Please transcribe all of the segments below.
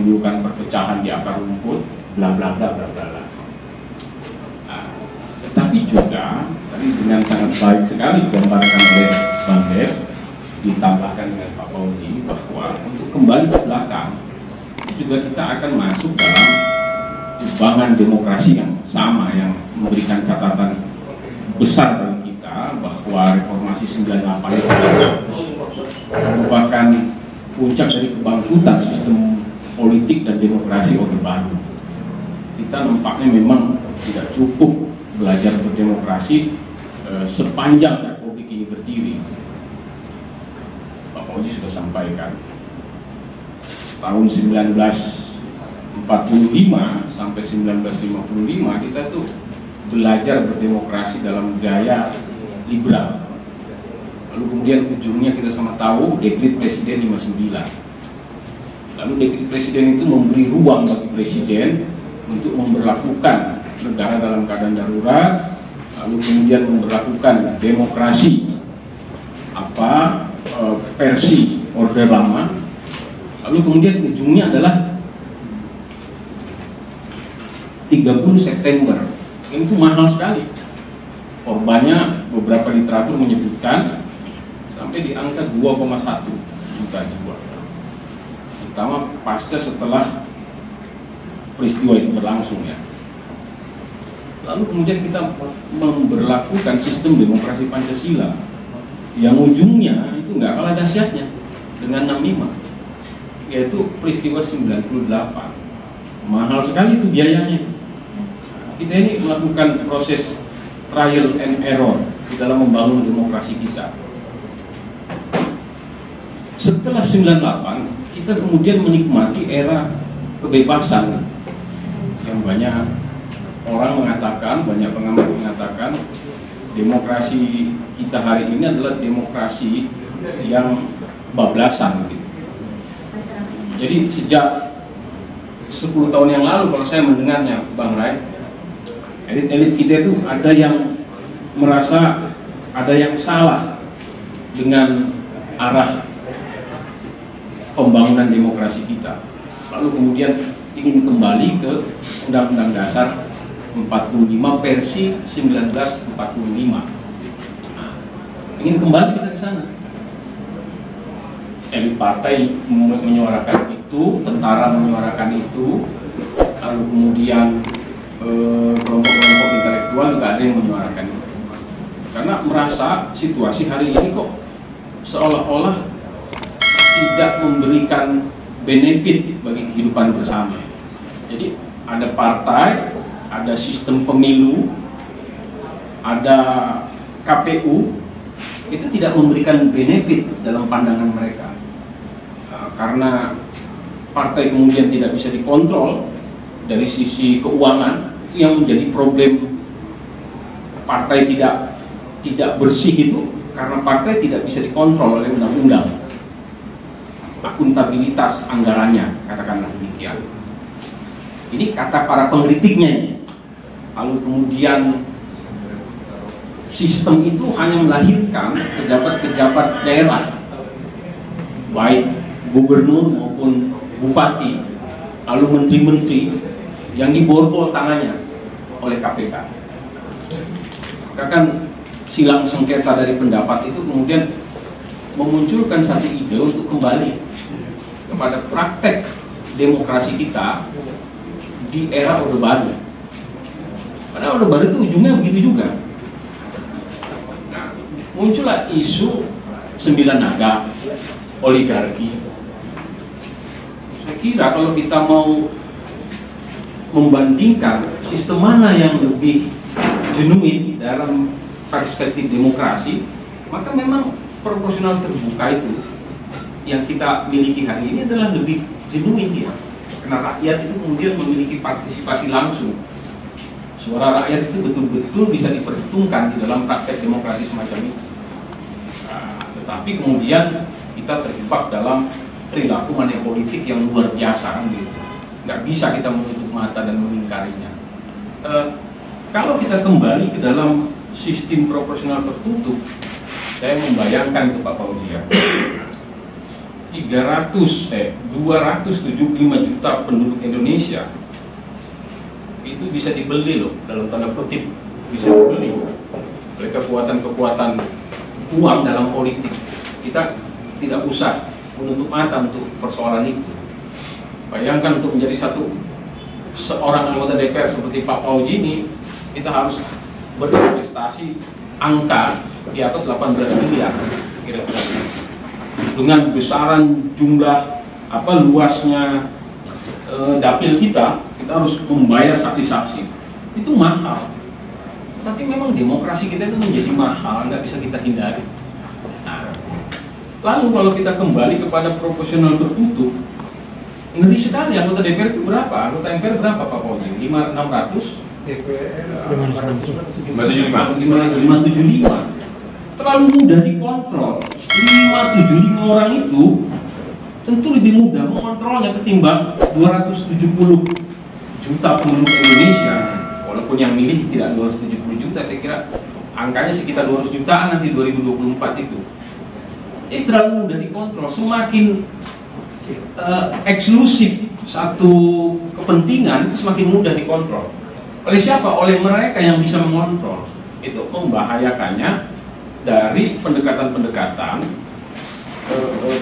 menimbulkan perpecahan di akar rumput, bla bla bla bla bla. Nah, tetapi juga tadi dengan sangat baik sekali digambarkan oleh Bang Dev, ditambahkan dengan Pak Fauzi, bahwa untuk kembali ke belakang juga kita akan masuk dalam kubangan demokrasi yang sama, yang memberikan catatan besar bagi kita bahwa reformasi 98 itu merupakan puncak dari kebangkitan sistem politik dan demokrasi Orde Baru. Kita nampaknya memang tidak cukup belajar berdemokrasi sepanjang Republik ini berdiri. Pak Fauzi sudah sampaikan, tahun 1945 sampai 1955 kita tuh belajar berdemokrasi dalam gaya liberal. Lalu kemudian ujungnya kita sama tahu dekret Presiden 59. Lalu dekret Presiden itu memberi ruang bagi Presiden untuk memberlakukan negara dalam keadaan darurat, lalu kemudian memberlakukan demokrasi versi Orde Lama. Lalu kemudian ujungnya adalah 30 September. Itu mahal sekali. Korbannya beberapa literatur menyebutkan sampai di angka 2,1 juta jiwa. Terutama pasca setelah peristiwa itu berlangsung ya. Lalu kemudian kita memberlakukan sistem demokrasi Pancasila yang ujungnya itu nggak kalah dahsyatnya dengan 65, yaitu peristiwa 98. Mahal sekali itu biayanya. Kita ini melakukan proses trial and error di dalam membangun demokrasi kita. Setelah 98, kita kemudian menikmati era kebebasan yang banyak orang mengatakan, banyak pengamat mengatakan demokrasi kita hari ini adalah demokrasi yang bablasan gitu. Jadi sejak 10 tahun yang lalu kalau saya mendengarnya Bang Rai, elit-elit kita itu ada yang merasa ada yang salah dengan arah pembangunan demokrasi kita. Lalu kemudian ingin kembali ke Undang-Undang Dasar 45 versi 1945. Nah, ingin kembali kita ke sana. Elit partai menyuarakan itu, tentara menyuarakan itu, lalu kemudian kelompok-kelompok intelektual juga ada yang menyuarakan itu. Karena merasa situasi hari ini kok seolah-olah tidak memberikan benefit bagi kehidupan bersama. Jadi ada partai, ada sistem pemilu, ada KPU, itu tidak memberikan benefit dalam pandangan mereka. Karena partai kemudian tidak bisa dikontrol dari sisi keuangan, itu yang menjadi problem. Partai tidak bersih itu karena partai tidak bisa dikontrol oleh undang-undang. Akuntabilitas anggarannya, katakanlah demikian. Ini kata para pengkritiknya. Lalu kemudian sistem itu hanya melahirkan pejabat-pejabat daerah, baik gubernur maupun bupati, lalu menteri-menteri yang diborgol tangannya oleh KPK. Maka kan silang sengketa dari pendapat itu kemudian memunculkan satu ide untuk kembali kepada praktek demokrasi kita di era Orde Baru. Karena Orde Baru itu ujungnya begitu juga. Nah, muncullah isu 9 naga, oligarki. Saya kira kalau kita mau membandingkan sistem mana yang lebih genuine dalam perspektif demokrasi, maka memang proporsional terbuka itu yang kita miliki hari ini adalah lebih genuine ya. Karena rakyat itu kemudian memiliki partisipasi langsung. Suara rakyat itu betul-betul bisa diperhitungkan di dalam praktek demokrasi semacam itu. Nah, tetapi kemudian kita terjebak dalam perilaku money politik yang luar biasa kan gitu. Nggak bisa kita menutup mata dan mengingkarinya. Kalau kita kembali ke dalam sistem proporsional tertutup, saya membayangkan itu Pak Fauzi ya. 275 juta penduduk Indonesia itu bisa dibeli loh, dalam tanda kutip bisa dibeli oleh kekuatan-kekuatan uang dalam politik. Kita tidak usah menutup mata untuk persoalan itu. Bayangkan untuk menjadi seorang anggota DPR seperti Pak Fauzi ini, kita harus berinvestasi angka di atas 18 miliar kira-kira. Dengan besaran jumlah luasnya dapil kita harus membayar saksi-saksi. Itu mahal. Tapi memang demokrasi kita itu menjadi mahal, nggak bisa kita hindari. Nah, lalu kalau kita kembali kepada proporsional tertutup, ngeri sekali. Anggota DPR itu berapa? Anggota MPR berapa Pak Fauzi? 600? DPR 575. Terlalu mudah dikontrol. 575 orang itu tentu lebih mudah mengontrolnya ketimbang 270 juta penduduk Indonesia. Walaupun yang milih tidak 270 juta, saya kira angkanya sekitar 200 jutaan nanti 2024 itu. Ini terlalu mudah dikontrol. Semakin eksklusif satu kepentingan itu semakin mudah dikontrol. Oleh siapa? Oleh mereka yang bisa mengontrol. Itu membahayakannya dari pendekatan-pendekatan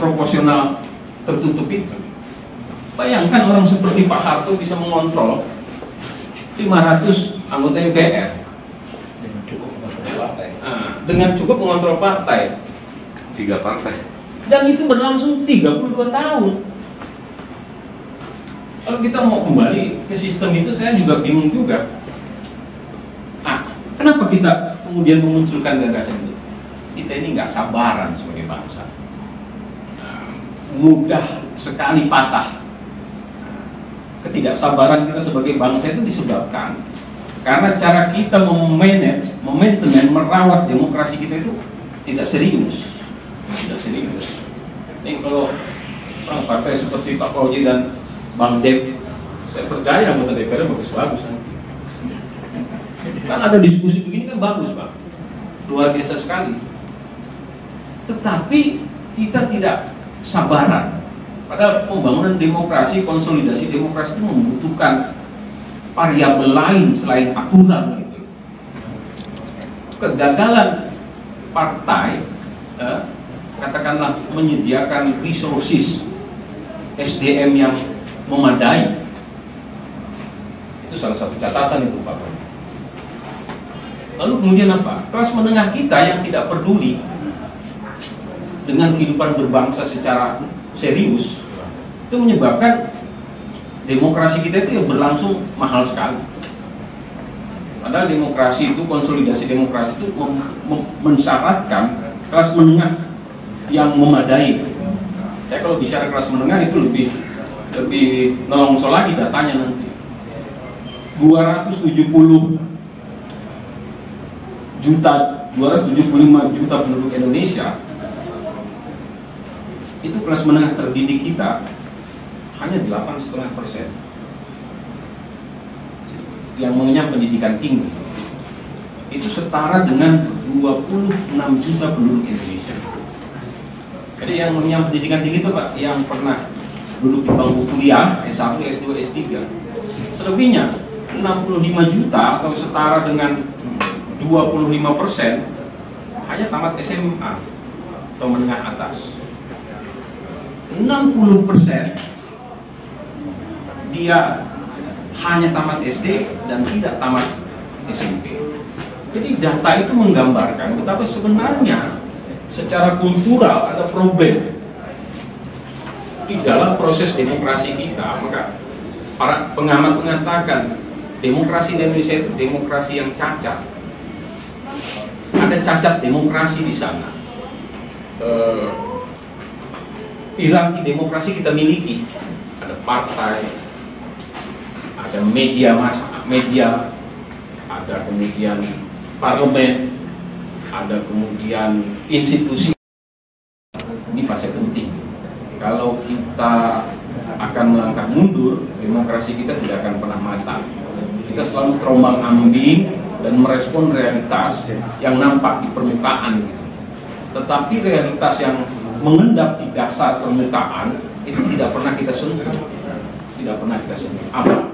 proporsional tertutup itu. Bayangkan orang seperti Pak Harto bisa mengontrol 500 anggota MPR dengan cukup mengontrol partai. 3 partai. Dan itu berlangsung 32 tahun. Kalau kita mau kembali ke sistem itu, saya juga bingung juga. Kenapa kita kemudian memunculkan gagasan itu? Kita ini nggak sabaran sebagai bangsa. Mudah sekali patah. Ketidaksabaran kita sebagai bangsa itu disebabkan karena cara kita memanage, memainten, merawat demokrasi kita itu tidak serius. Ini kalau orang partai seperti Pak Fauzi dan Bang Dev, saya percaya anggota DPR bagus-bagus nanti. Kan ada diskusi begini kan bagus Pak, luar biasa sekali. Tetapi kita tidak sabaran. Padahal pembangunan demokrasi, konsolidasi demokrasi itu membutuhkan variabel lain selain aturan gitu. Kegagalan partai, katakanlah menyediakan resources SDM yang memadai, itu salah satu catatan itu Pak. Lalu kemudian apa? Kelas menengah kita yang tidak peduli dengan kehidupan berbangsa secara serius, itu menyebabkan demokrasi kita itu berlangsung mahal sekali. Padahal demokrasi itu, konsolidasi demokrasi itu mensyaratkan kelas menengah yang memadai. Saya kalau bicara kelas menengah itu lebih nelongso lagi datanya nanti. 275 juta penduduk Indonesia, itu kelas menengah terdidik kita hanya 8,5% yang mengenyam pendidikan tinggi. Itu setara dengan 26 juta penduduk Indonesia. Jadi yang mengenyam pendidikan tinggi itu Pak, yang pernah duduk di bangku kuliah S1, S2, S3. Selebihnya 65 juta atau setara dengan 25% hanya tamat SMA atau menengah atas. 60% dia hanya tamat SD dan tidak tamat SMP. Jadi data itu menggambarkan betapa sebenarnya secara kultural ada problem di dalam proses demokrasi kita. Maka para pengamat mengatakan demokrasi di Indonesia itu demokrasi yang cacat. Ada cacat demokrasi di sana. Piranti demokrasi kita miliki, ada partai, ada media ada kemudian parlemen, ada kemudian institusi. Ini fase penting. Kalau kita akan melangkah mundur, demokrasi kita tidak akan pernah matang. Kita selalu terombang-ambing dan merespon realitas yang nampak di permukaan. Tetapi realitas yang mengendap di dasar permukaan itu tidak pernah kita sentuh. Tidak pernah kita sentuh. Apa?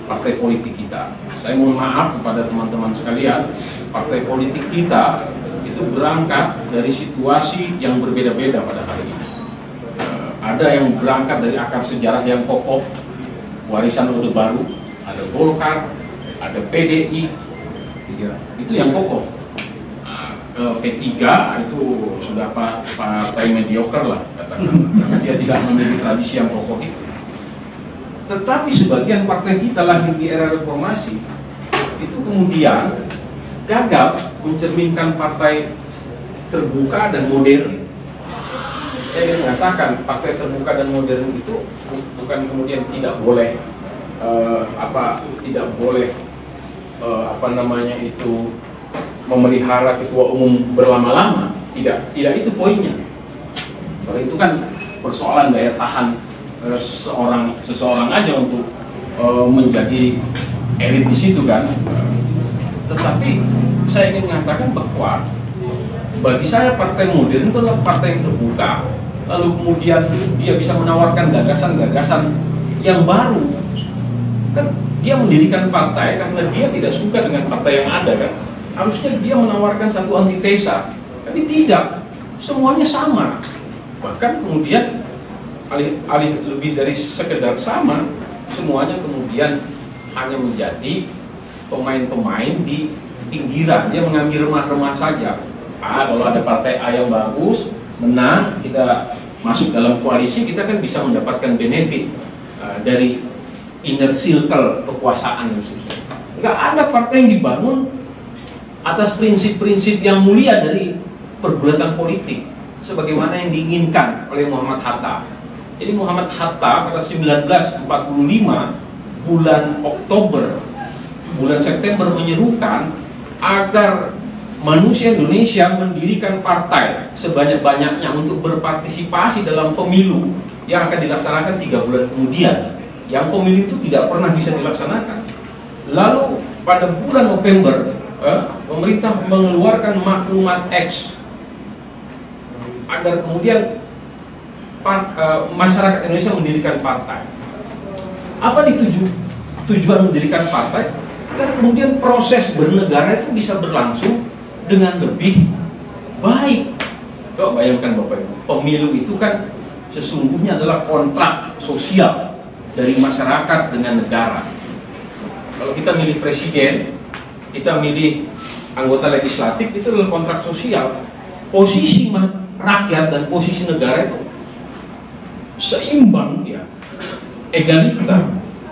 Partai politik kita. Saya mohon maaf kepada teman-teman sekalian, partai politik kita itu berangkat dari situasi yang berbeda-beda pada hari ini. Ada yang berangkat dari akar sejarah yang kokoh, warisan Orde Baru, ada Golkar, ada PDI, itu yang kokoh. P3 itu sudah partai mediocre lah, katakan, karena dia tidak memiliki tradisi yang kokoh itu. Tetapi sebagian partai kita lahir di era reformasi itu kemudian gagal mencerminkan partai terbuka dan modern. Saya ingin mengatakan partai terbuka dan modern itu bukan kemudian tidak boleh memelihara ketua umum berlama-lama. Tidak itu poinnya. Kalau itu kan persoalan daya tahan seseorang aja untuk menjadi elit di situ kan. Tetapi saya ingin mengatakan bahwa bagi saya partai modern itu adalah partai yang terbuka, lalu kemudian dia bisa menawarkan gagasan-gagasan yang baru. Kan dia mendirikan partai karena dia tidak suka dengan partai yang ada kan. Harusnya dia menawarkan satu antitesa, tapi tidak, semuanya sama. Bahkan kemudian alih lebih dari sekedar sama, semuanya kemudian hanya menjadi pemain-pemain di pinggiran. Dia mengambil remah-remah saja. Kalau ada partai A yang bagus, menang, kita masuk dalam koalisi, kita kan bisa mendapatkan benefit dari inner circle kekuasaan. Nggak ada partai yang dibangun atas prinsip-prinsip yang mulia dari pergulatan politik sebagaimana yang diinginkan oleh Muhammad Hatta. Jadi Muhammad Hatta pada 1945 bulan September menyerukan agar manusia Indonesia mendirikan partai sebanyak-banyaknya untuk berpartisipasi dalam pemilu yang akan dilaksanakan 3 bulan kemudian. Yang pemilu itu tidak pernah bisa dilaksanakan. Lalu pada bulan November pemerintah mengeluarkan maklumat X agar kemudian masyarakat Indonesia mendirikan partai. Apa tujuan mendirikan partai? Agar kemudian proses bernegara itu bisa berlangsung dengan lebih baik. Coba bayangkan Bapak Ibu, pemilu itu kan sesungguhnya adalah kontrak sosial dari masyarakat dengan negara. Kalau kita milih presiden, kita milih anggota legislatif, itu adalah kontrak sosial. Posisi rakyat dan posisi negara itu seimbang ya, egaliter,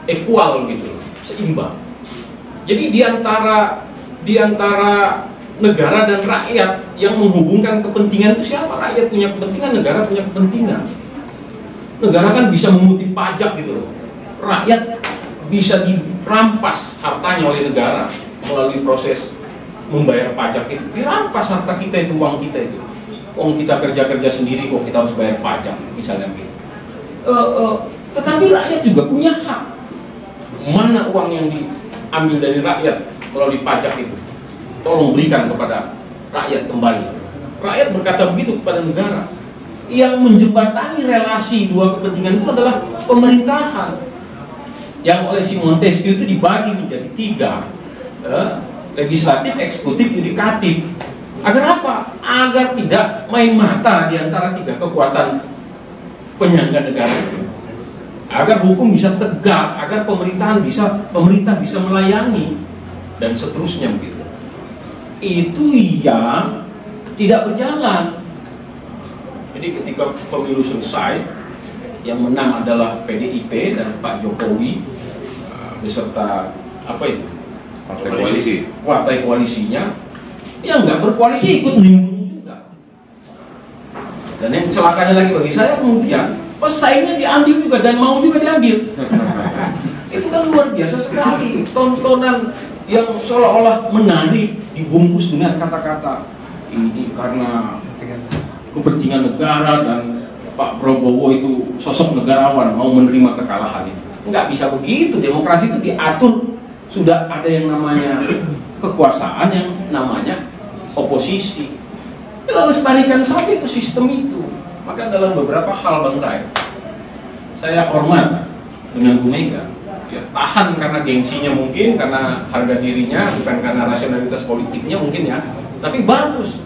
equal gitu, seimbang. Jadi di antara negara dan rakyat yang menghubungkan kepentingan itu siapa? Rakyat punya kepentingan, negara punya kepentingan. Negara kan bisa memungut pajak gitu loh. Rakyat bisa dirampas hartanya oleh negara melalui proses membayar pajak itu. Dirampas harta kita itu, uang kita itu. Uang kita kerja sendiri kok kita harus bayar pajak misalnya gitu. Tetapi rakyat juga punya hak. Mana uang yang diambil dari rakyat melalui pajak itu? Tolong berikan kepada rakyat kembali. Rakyat berkata begitu kepada negara. Yang menjembatani relasi dua kepentingan itu adalah pemerintahan, yang oleh si Montesquieu itu dibagi menjadi 3, legislatif, eksekutif, yudikatif. Agar apa? Agar tidak main mata di antara 3 kekuatan penyangga negara itu. Agar hukum bisa tegak, agar pemerintah bisa melayani, dan seterusnya begitu. Itu yang tidak berjalan. Jadi ketika pemilu selesai, yang menang adalah PDIP dan Pak Jokowi beserta apa itu? Partai koalisinya. Yang nggak berkoalisi ikut menimbun juga. Dan yang celakanya lagi bagi saya kemudian pesaingnya diambil juga dan mau juga diambil. Itu kan luar biasa sekali. Tontonan yang seolah-olah menarik dibungkus dengan kata-kata ini karena kepentingan negara dan Pak Prabowo itu sosok negarawan mau menerima kekalahan itu. Nggak bisa begitu. Demokrasi itu diatur, sudah ada yang namanya kekuasaan, yang namanya oposisi. Kita lestarikan saja itu sistem itu. Maka dalam beberapa hal Bang Ray, saya hormat dengan Bu Mega. Ya, tahan karena gengsinya mungkin, karena harga dirinya, bukan karena rasionalitas politiknya mungkin ya. Tapi bagus